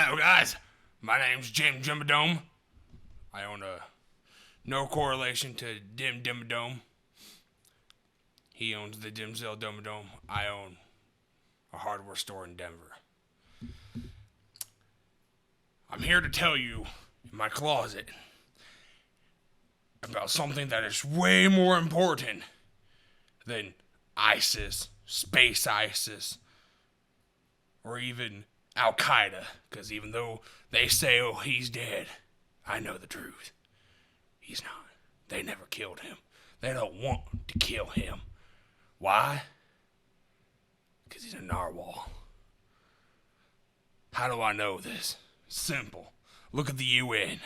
Hello, guys. My name's Bibadome. I own no correlation to Bibadome. He owns the Bibadome. I own a hardware store in Denver. I'm here to tell you, in my closet, about something that is way more important than ISIS, Space ISIS, or even Al-Qaeda. Because even though they say, oh, he's dead, I know the truth. He's not. They never killed him. They don't want to kill him. Why? Because he's a narwhal. How do I know this? Simple. Look at the UN.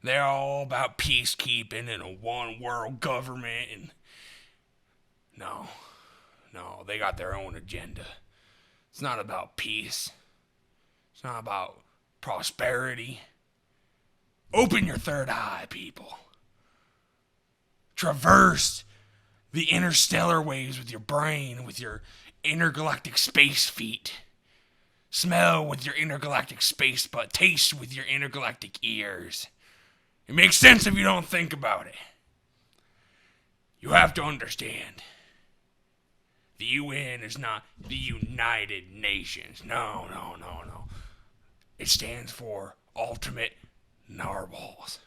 They're all about peacekeeping and a one-world government, and no, they got their own agenda. It's not about peace. It's not about prosperity. Open your third eye, people. Traverse the interstellar waves with your brain, with your intergalactic space feet. Smell with your intergalactic space butt. Taste with your intergalactic ears. It makes sense if you don't think about it. You have to understand. The UN is not the United Nations. No. It stands for Ultimate Narwhals.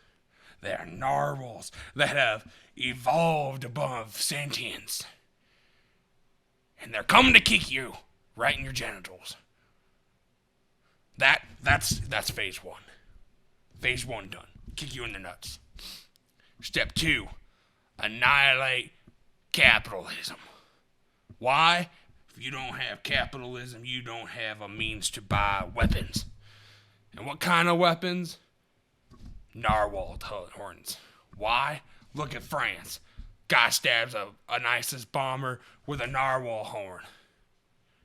They are narwhals that have evolved above sentience. And they're coming to kick you right in your genitals. That's phase one. Phase one done. Kick you in the nuts. Step 2, annihilate capitalism. Why? If you don't have capitalism, you don't have a means to buy weapons. And what kind of weapons? Narwhal horns. Why? Look at France. Guy stabs an ISIS bomber with a narwhal horn.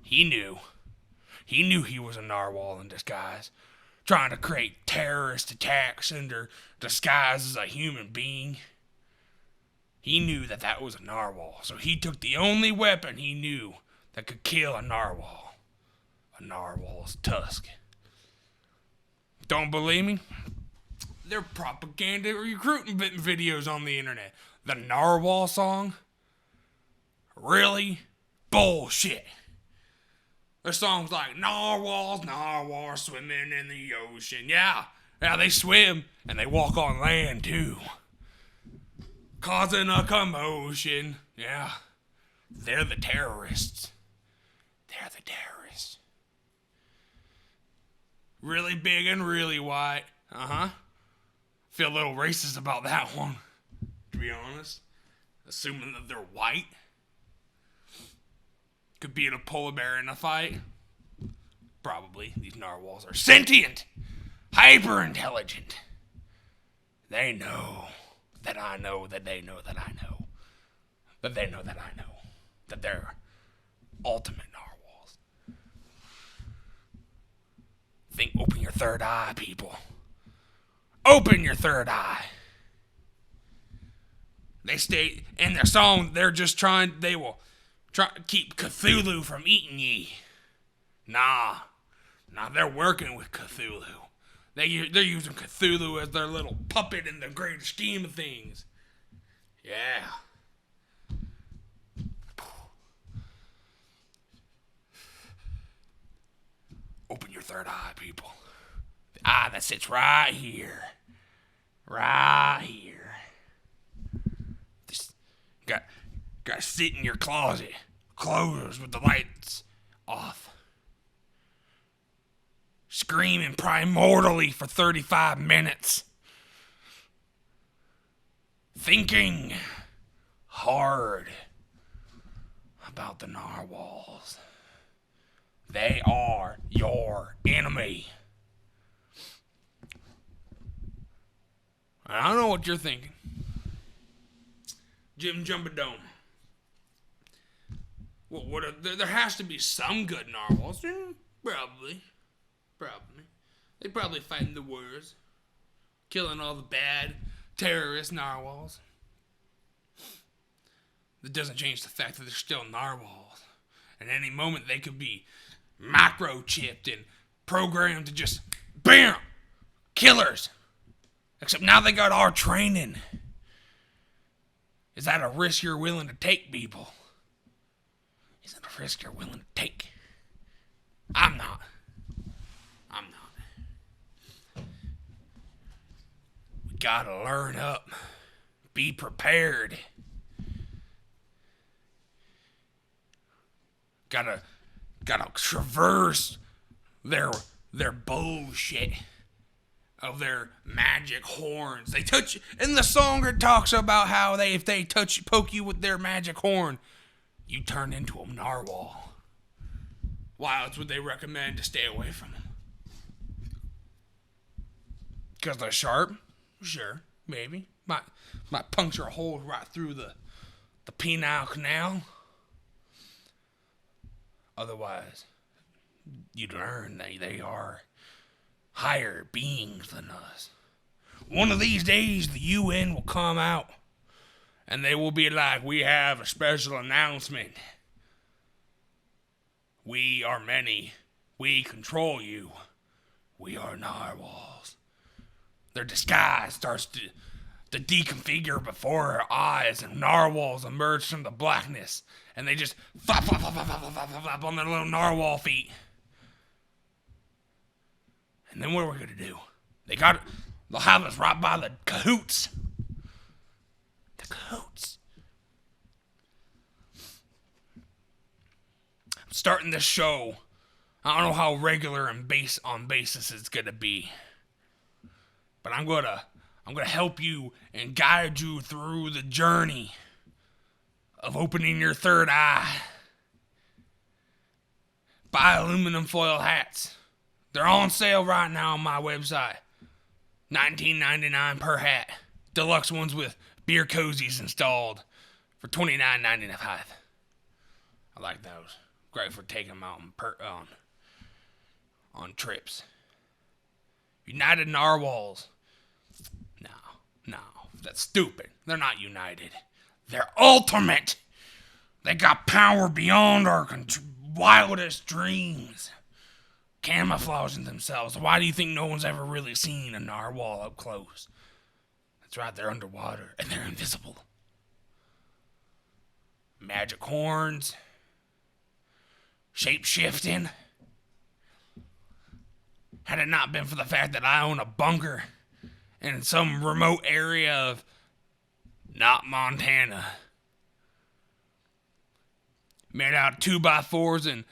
He knew he was a narwhal in disguise, trying to create terrorist attacks under disguise as a human being. He knew that was a narwhal, so he took the only weapon he knew that could kill a narwhal. A narwhal's tusk. Don't believe me? There are propaganda recruiting videos on the internet. The narwhal song? Really? Bullshit. There's songs like narwhals swimming in the ocean. Yeah, they swim and they walk on land too. Causing a commotion. Yeah, they're the terrorists. Really big and really white. Feel a little racist about that one, to be honest. Assuming that they're white. Could beat a polar bear in a fight. Probably. These narwhals are sentient. Hyper intelligent. They know that I know that they know that I know. That they know that I know. That they're ultimate narwhals. Open your third eye, people. Open your third eye. They stay in their song, they will try to keep Cthulhu from eating ye. Nah, they're working with Cthulhu. They're using Cthulhu as their little puppet in the great scheme of things. Yeah. Open your third eye, people. The eye that sits right here. Right here. Just got to sit in your closet. Closed with the lights off. Screaming primordially for 35 minutes. Thinking hard about the narwhals. They are your enemy. I don't know what you're thinking. Bibadome. Well, there has to be some good narwhals. Probably. They probably fighting the wars. Killing all the bad terrorist narwhals. That doesn't change the fact that they're still narwhals. At any moment they could be microchipped and programmed to just Bam! Killers. Except now they got our training. Is that a risk you're willing to take, people? Is that a risk you're willing to take? I'm not. We gotta learn up. Be prepared. Gotta traverse their bullshit of their magic horns. They touch in the song. It talks about how if they poke you with their magic horn, you turn into a narwhal. Why else would they recommend to stay away from them? Because they're sharp? Sure, maybe. Might puncture a hole right through the penile canal. Otherwise, you'd learn that they are higher beings than us. One of these days, the UN will come out, and they will be like, we have a special announcement. We are many. We control you. We are narwhals. Their disguise starts to deconfigure before our eyes, and narwhals emerge from the blackness, and they just flap, flap, flap, flap, flap, flap, flap, flap on their little narwhal feet. And then what are we gonna do? They'll have us right by the cahoots. The cahoots. I'm starting this show. I don't know how regular and on basis it's gonna be, but I'm gonna help you and guide you through the journey of opening your third eye. Buy aluminum foil hats. They're on sale right now on my website. $19.99 per hat. Deluxe ones with beer cozies installed for $29.95. I like those. Great for taking them out on trips. United Narwhals. No, that's stupid. They're not united. They're ultimate. They got power beyond our wildest dreams. Camouflaging themselves. Why do you think no one's ever really seen a narwhal up close? That's right, they're underwater and they're invisible. Magic horns. Shape-shifting. Had it not been for the fact that I own a bunker in some remote area of not Montana, made out of 2x4s and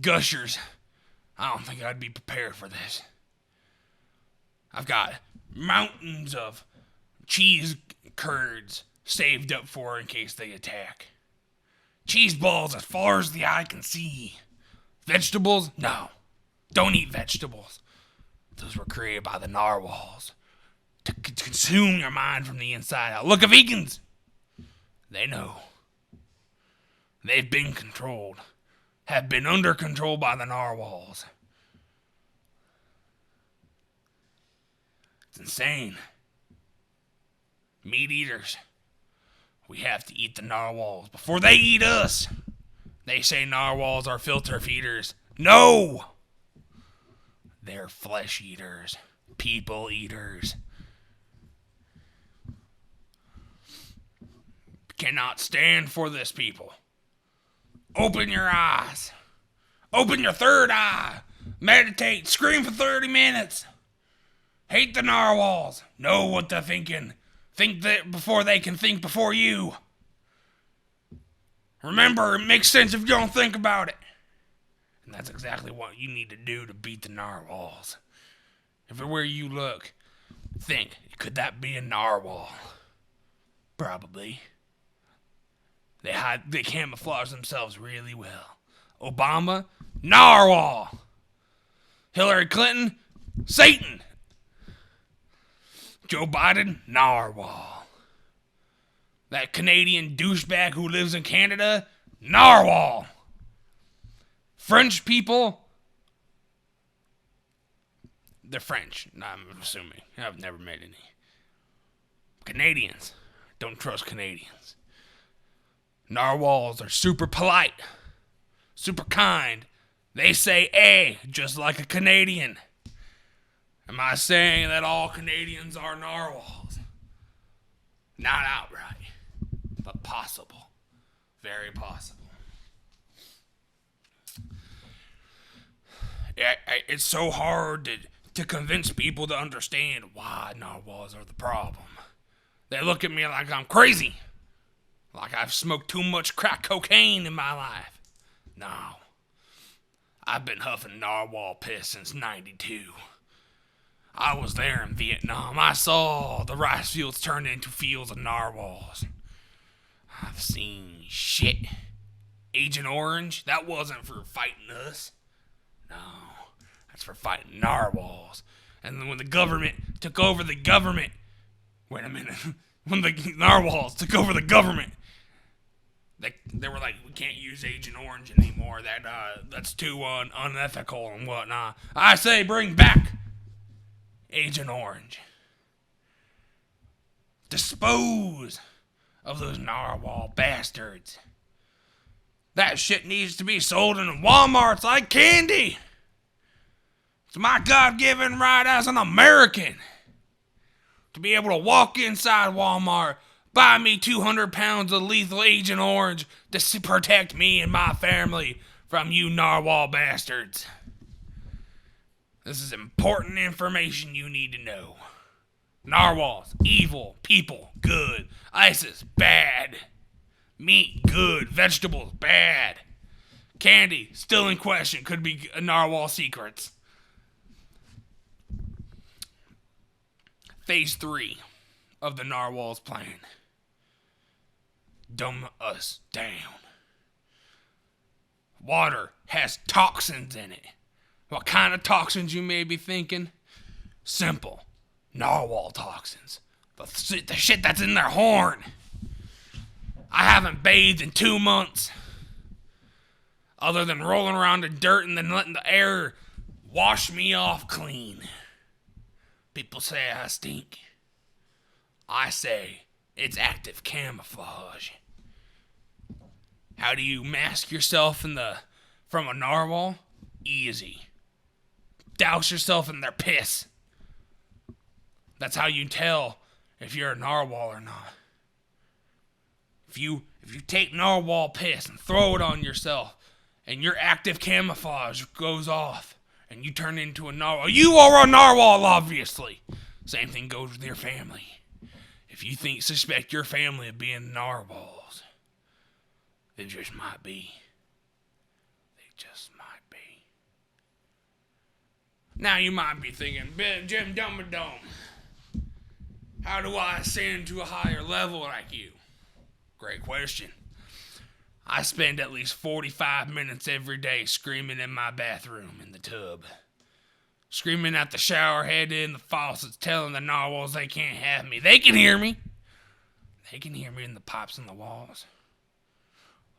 gushers, I don't think I'd be prepared for this. I've got mountains of cheese curds saved up for in case they attack. Cheese balls as far as the eye can see. Vegetables? No. Don't eat vegetables. Those were created by the narwhals to consume your mind from the inside out. Look at vegans. They know. They've been controlled. Have been under control by the narwhals. It's insane. Meat eaters. We have to eat the narwhals before they eat us. They say narwhals are filter feeders. No! They're flesh eaters. People eaters. Cannot stand for this, people. Open your eyes. Open your third eye. Meditate. Scream for 30 minutes. Hate the narwhals. Know what they're thinking. Think that before they can think before you. Remember, it makes sense if you don't think about it. And that's exactly what you need to do to beat the narwhals. Everywhere you look, think, could that be a narwhal? Probably. They camouflage themselves really well. Obama, narwhal. Hillary Clinton, Satan. Joe Biden, narwhal. That Canadian douchebag who lives in Canada, narwhal. French people, they're French, I'm assuming. I've never met any. Canadians, don't trust Canadians. Narwhals are super polite, super kind. They say, "eh," just like a Canadian. Am I saying that all Canadians are narwhals? Not outright, but possible. Very possible. It's so hard to convince people to understand why narwhals are the problem. They look at me like I'm crazy. Like I've smoked too much crack cocaine in my life. No. I've been huffing narwhal piss since '92. I was there in Vietnam. I saw the rice fields turn into fields of narwhals. I've seen shit. Agent Orange, that wasn't for fighting us. No, that's for fighting narwhals. And then when the government took over the government, wait a minute, when the narwhals took over the government, they were like, we can't use Agent Orange anymore. That's too unethical and whatnot. I say bring back Agent Orange. Dispose of those narwhal bastards. That shit needs to be sold in Walmarts like candy. It's my God-given right as an American to be able to walk inside Walmart, buy me 200 pounds of lethal Agent Orange to protect me and my family from you narwhal bastards. This is important information you need to know. Narwhals, evil. People, good. ISIS, bad. Meat, good. Vegetables, bad. Candy, still in question. Could be narwhal secrets. Phase 3 of the narwhal's plan. Dumb us down. Water has toxins in it. What kind of toxins, you may be thinking? Simple. Narwhal toxins. The shit that's in their horn. I haven't bathed in 2 months. Other than rolling around in dirt and then letting the air wash me off clean. People say I stink. I say it's active camouflage. How do you mask yourself from a narwhal? Easy. Douse yourself in their piss. That's how you tell if you're a narwhal or not. If you take narwhal piss and throw it on yourself, and your active camouflage goes off, and you turn into a narwhal, you are a narwhal, obviously. Same thing goes with your family. If you suspect your family of being narwhals, they just might be. They just might be. Now you might be thinking, Jim Bibadome, how do I ascend to a higher level like you? Great question. I spend at least 45 minutes every day screaming in my bathroom in the tub. Screaming at the shower head in the faucets, telling the narwhals they can't have me. They can hear me. They can hear me in the pipes in the walls.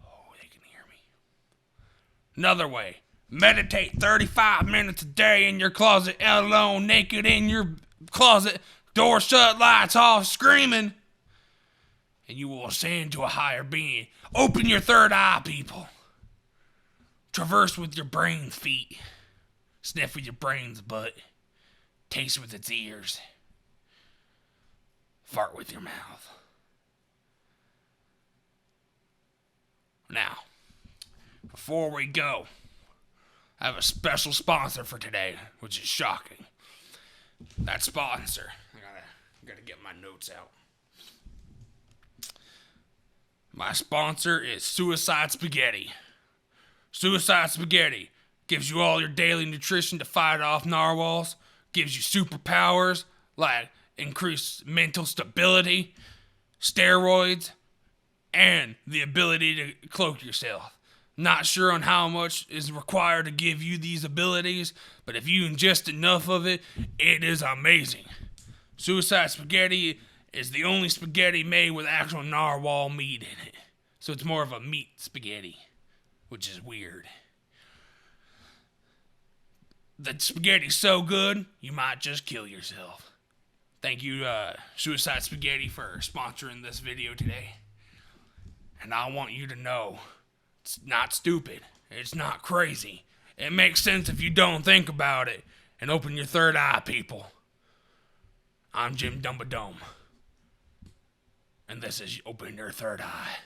Oh, they can hear me. Another way. Meditate 35 minutes a day in your closet, alone, naked in your closet, door shut, lights off, screaming. And you will ascend to a higher being. Open your third eye, people. Traverse with your brain's feet. Sniff with your brain's butt. Taste with its ears. Fart with your mouth. Now, before we go, I have a special sponsor for today, which is shocking. That sponsor, I gotta get my notes out. My sponsor is Suicide Spaghetti. Suicide Spaghetti gives you all your daily nutrition to fight off narwhals, gives you superpowers like increased mental stability, steroids, and the ability to cloak yourself. Not sure on how much is required to give you these abilities, but if you ingest enough of it, it is amazing. Suicide Spaghetti is the only spaghetti made with actual narwhal meat in it. So it's more of a meat spaghetti, which is weird. The spaghetti's so good, you might just kill yourself. Thank you, Suicide Spaghetti, for sponsoring this video today. And I want you to know, it's not stupid. It's not crazy. It makes sense if you don't think about it. and open your third eye, people. I'm Jim Bibadome, and this is Open Your Third Eye.